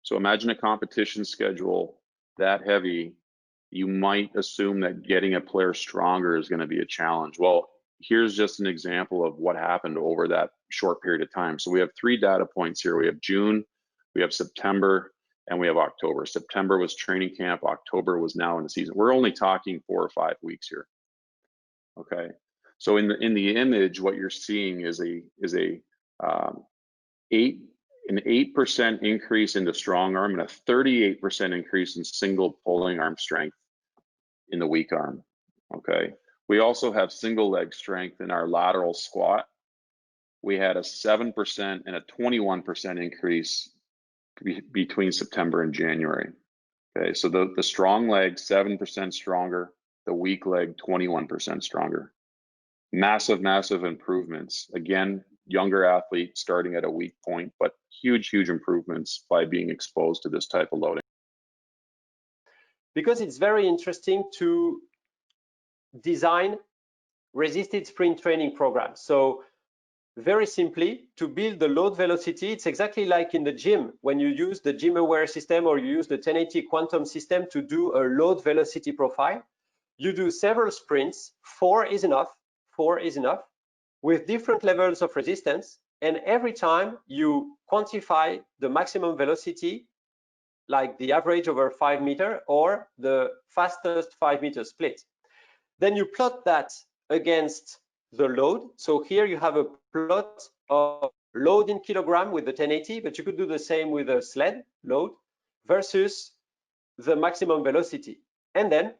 So imagine a competition schedule that heavy. You might assume that getting a player stronger is going to be a challenge. Well, here's just an example of what happened over that short period of time. So we have 3 data points here. We have June, we have September, and we have October. September was training camp. October was now in the season. We're only talking 4 or 5 weeks here. Okay. So in the image, what you're seeing is an 8% increase in the strong arm and a 38% increase in single pulling arm strength in the weak arm. Okay. We also have single leg strength in our lateral squat. We had a 7% and a 21% increase between September and January. Okay, so the strong leg 7% stronger, the weak leg 21% stronger. Massive improvements. Again, younger athlete starting at a weak point, but huge improvements by being exposed to this type of loading. Because it's very interesting to design resisted sprint training programs. So very simply, to build the load velocity, it's exactly like in the gym when you use the gym aware system or you use the 1080 quantum system to do a load velocity profile. You do several sprints, 4 is enough, with different levels of resistance, and every time you quantify the maximum velocity, like the average over 5 meters or the fastest 5 meter split. Then you plot that against the load. So here you have a plot of load in kilogram with the 1080, but you could do the same with a sled load versus the maximum velocity. And then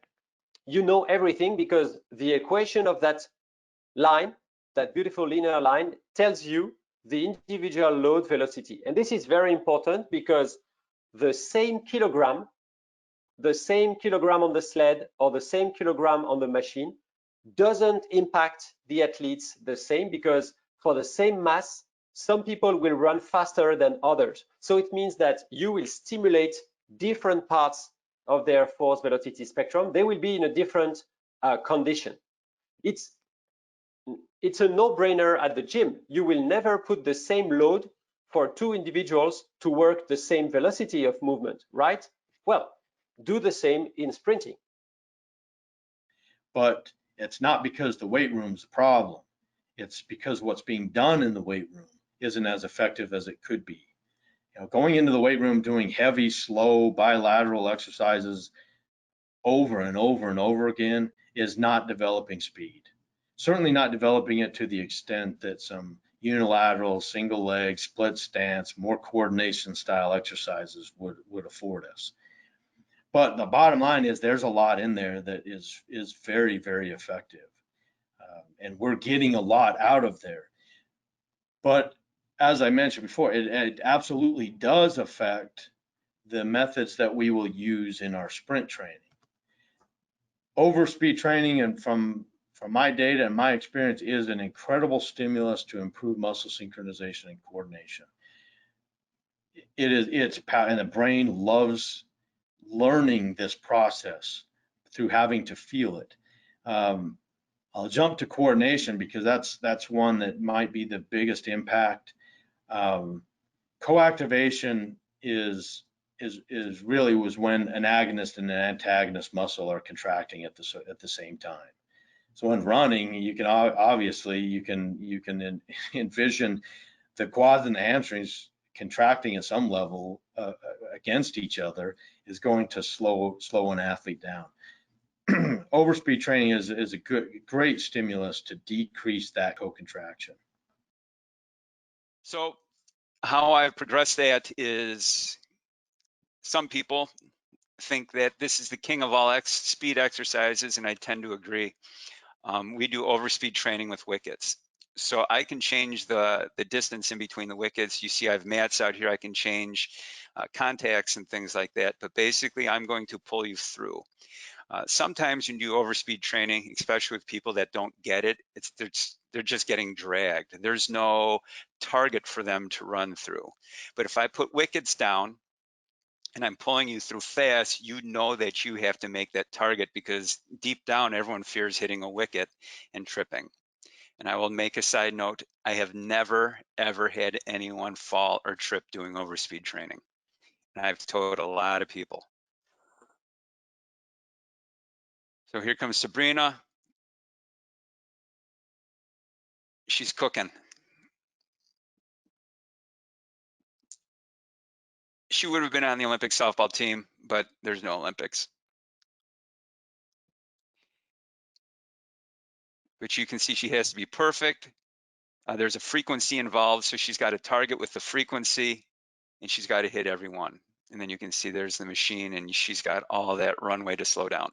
you know everything because the equation of that line, that beautiful linear line, tells you the individual load velocity. And this is very important because the same kilogram on the sled or the same kilogram on the machine doesn't impact the athletes the same, because for the same mass, some people will run faster than others. So it means that you will stimulate different parts of their force velocity spectrum. They will be in a different condition. It's a no-brainer at the gym. You will never put the same load for 2 individuals to work the same velocity of movement, right? Well, do the same in sprinting. But it's not because the weight room's a problem. It's because what's being done in the weight room isn't as effective as it could be. You know, going into the weight room doing heavy, slow, bilateral exercises over and over and over again is not developing speed. Certainly not developing it to the extent that some unilateral, single leg, split stance, more coordination style exercises would afford us. But the bottom line is there's a lot in there that is very, very effective. And we're getting a lot out of there. But as I mentioned before, it absolutely does affect the methods that we will use in our sprint training. Overspeed training, and from my data and my experience, is an incredible stimulus to improve muscle synchronization and coordination. And the brain loves learning this process through having to feel it. I'll jump to coordination because that's one that might be the biggest impact. Co-activation is really was when an agonist and an antagonist muscle are contracting at the same time. So in running, you can obviously envision the quads and the hamstrings contracting at some level against each other is going to slow an athlete down. Overspeed training is a great stimulus to decrease that co-contraction. So how I've progressed that is, some people think that this is the king of all speed exercises, and I tend to agree. We do overspeed training with wickets. So I can change the distance in between the wickets. You see I have mats out here. I can change contacts and things like that. But basically, I'm going to pull you through. Sometimes you do overspeed training, especially with people that don't get it, they're just getting dragged. There's no target for them to run through. But if I put wickets down and I'm pulling you through fast, you know that you have to make that target, because deep down, everyone fears hitting a wicket and tripping. And I will make a side note, I have never, ever had anyone fall or trip doing overspeed training. And I've told a lot of people. So here comes Sabrina. She's cooking. She would have been on the Olympic softball team, but there's no Olympics. But you can see she has to be perfect. There's a frequency involved, so she's got to target with the frequency, and she's got to hit every one. And then you can see there's the machine, and she's got all that runway to slow down.